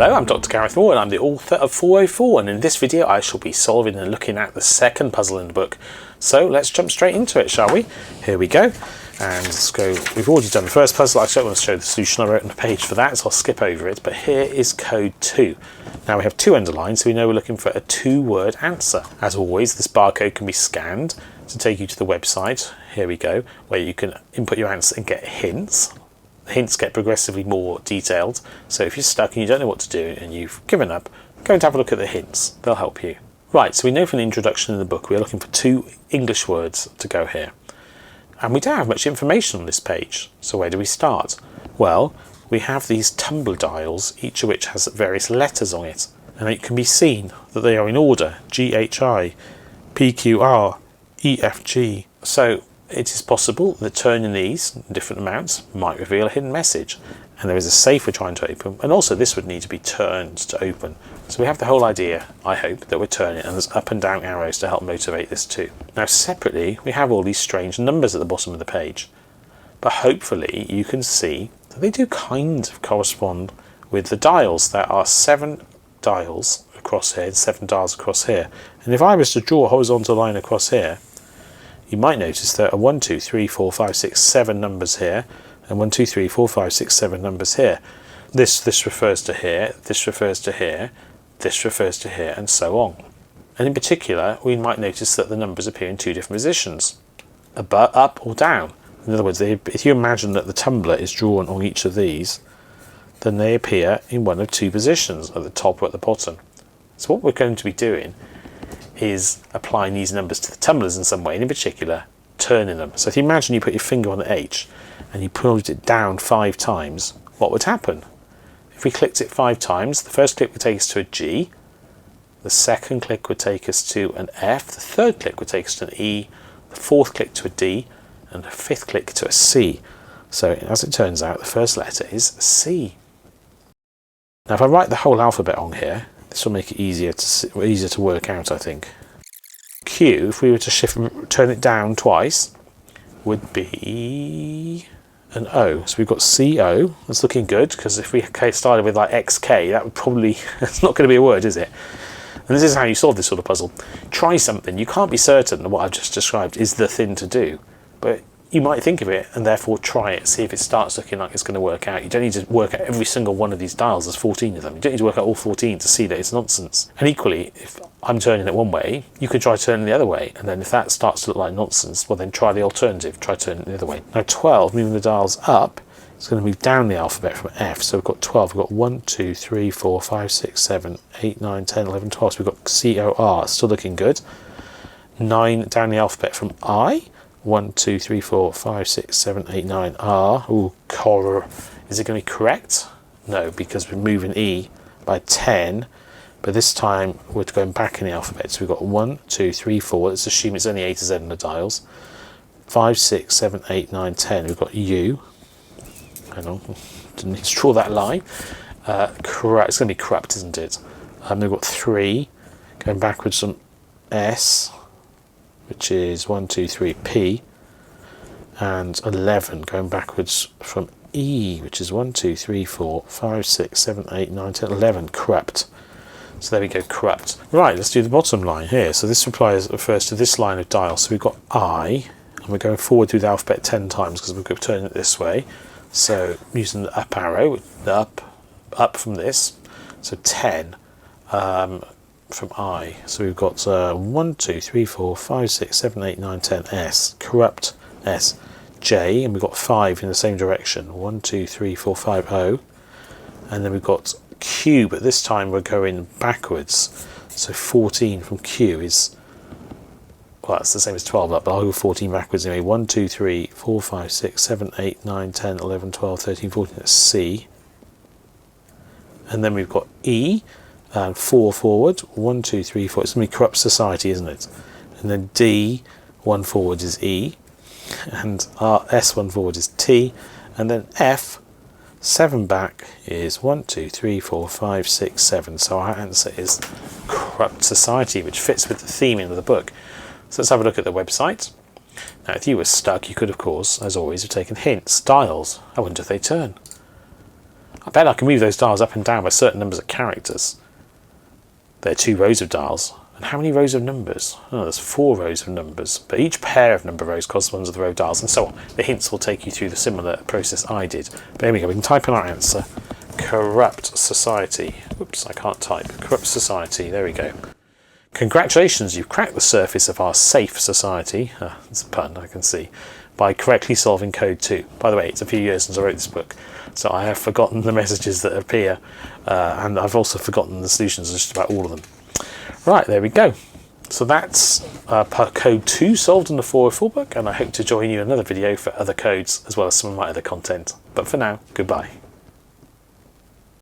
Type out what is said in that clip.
Hello, I'm Dr. Gareth Moore and I'm the author of 404, and in this video I shall be solving and looking at the second puzzle in the book. So let's jump straight into it, shall we? Here we go. And let's go. We've already done the first puzzle. I don't want to show the solution. I wrote on the page for that, so I'll skip over it. But here is code 2. Now we have 2 underlines, so we know we're looking for a 2-word answer. As always, this barcode can be scanned to take you to the website. Here we go, where you can input your answer and get hints. Hints get progressively more detailed, so if you're stuck and you don't know what to do and you've given up, go and have a look at the hints. They'll help you. Right, so we know from the introduction in the book we're looking for 2 English words to go here. And we don't have much information on this page, so where do we start? Well, we have these tumbler dials, each of which has various letters on it, and it can be seen that they are in order: G, H, I, P, Q, R, E, F, G. So it is possible that turning these in different amounts might reveal a hidden message, and there is a safe we're trying to open, and also this would need to be turned to open. So we have the whole idea, I hope, that we're turning, and there's up and down arrows to help motivate this too. Now separately we have all these strange numbers at the bottom of the page, but hopefully you can see that they do kind of correspond with the dials. There are 7 dials across here, 7 dials across here, and if I was to draw a horizontal line across here, you might notice there are 1, 2, 3, 4, 5, 6, 7 numbers here, and 1, 2, 3, 4, 5, 6, 7 numbers here. This refers to here, this refers to here, this refers to here, and so on. And in particular, we might notice that the numbers appear in 2 different positions, up or down. In other words, if you imagine that the tumbler is drawn on each of these, then they appear in one of 2 positions, at the top or at the bottom. So what we're going to be doing is applying these numbers to the tumblers in some way, and in particular turning them. So if you imagine you put your finger on the H and you pulled it down 5 times, what would happen? If we clicked it 5 times, the first click would take us to a G, the second click would take us to an F, the third click would take us to an E, the fourth click to a D, and the 5th click to a C. So as it turns out, the first letter is C. Now if I write the whole alphabet on here, this will make it easier to work out, I think. Q, if we were to turn it down twice, would be an O. So we've got CO. That's looking good, because if we started with like XK, that would probably, it's not going to be a word, is it? And this is how you solve this sort of puzzle. Try something. You can't be certain that what I've just described is the thing to do, but you might think of it and therefore try it, see if it starts looking like it's going to work out. You don't need to work out every single one of these dials. There's 14 of them. You don't need to work out all 14 to see that it's nonsense. And equally, if I'm turning it one way, you could try turning the other way, and then if that starts to look like nonsense, well then try the alternative, try turning it the other way. Now 12, moving the dials up, it's going to move down the alphabet from F. So we've got 12, we've got 1, 2, 3, 4, 5, 6, 7, 8, 9, 10, 11, 12. So we've got COR, still looking good. 9 down the alphabet from I. 1, 2, 3, 4, 5, 6, 7, 8, 9, R. Ooh, cor. Is it going to be correct? No, because we're moving E by 10, but this time we're going back in the alphabet. So we've got 1, 2, 3, 4. Let's assume it's only A to Z in the dials. 5, 6, 7, 8, 9, 10. We've got U. Hang on, didn't need to draw that line. Correct. It's going to be corrupt, isn't it? We've got 3, going backwards from S, which is 1, 2, 3, P, and 11 going backwards from E, which is 1, 2, 3, 4, 5, 6, 7, 8, 9, 10, 11, corrupt. So there we go, corrupt. Right, let's do the bottom line here. So this refers to this line of dial. So we've got I, and we're going forward through the alphabet 10 times because we're turning it this way. So using the up arrow, the up from this, so 10. From I. So we've got 1, 2, 3, 4, 5, 6, 7, 8, 9, 10, S, corrupt S, J, and we've got 5 in the same direction, 1, 2, 3, 4, 5, O, and then we've got Q, but this time we're going backwards, so 14 from Q is, well, that's the same as 12 up, but I'll go 14 backwards anyway, 1, 2, 3, 4, 5, 6, 7, 8, 9, 10, 11, 12, 13, 14, that's C, and then we've got E, and 4 forward, 1, 2, 3, 4. It's going to be corrupt society, isn't it? And then D, 1 forward is E, and S, 1 forward is T, and then F, 7 back is 1, 2, 3, 4, 5, 6, 7. So our answer is corrupt society, which fits with the theme of the book. So let's have a look at the website. Now, if you were stuck, you could, of course, as always, have taken hints, dials. I wonder if they turn. I bet I can move those dials up and down by certain numbers of characters. There are 2 rows of dials. And how many rows of numbers? Oh, there's 4 rows of numbers. But each pair of number rows corresponds with the row dials, and so on. The hints will take you through the similar process I did. But there we go. We can type in our answer. Corrupt society. Oops, I can't type. Corrupt society. There we go. Congratulations, you've cracked the surface of our safe society. That's a pun, I can see. By correctly solving code 2. By the way, it's a few years since I wrote this book, so I have forgotten the messages that appear, and I've also forgotten the solutions to just about all of them. Right, there we go. So that's code 2 solved in the 404 book, and I hope to join you in another video for other codes as well as some of my other content. But for now, goodbye.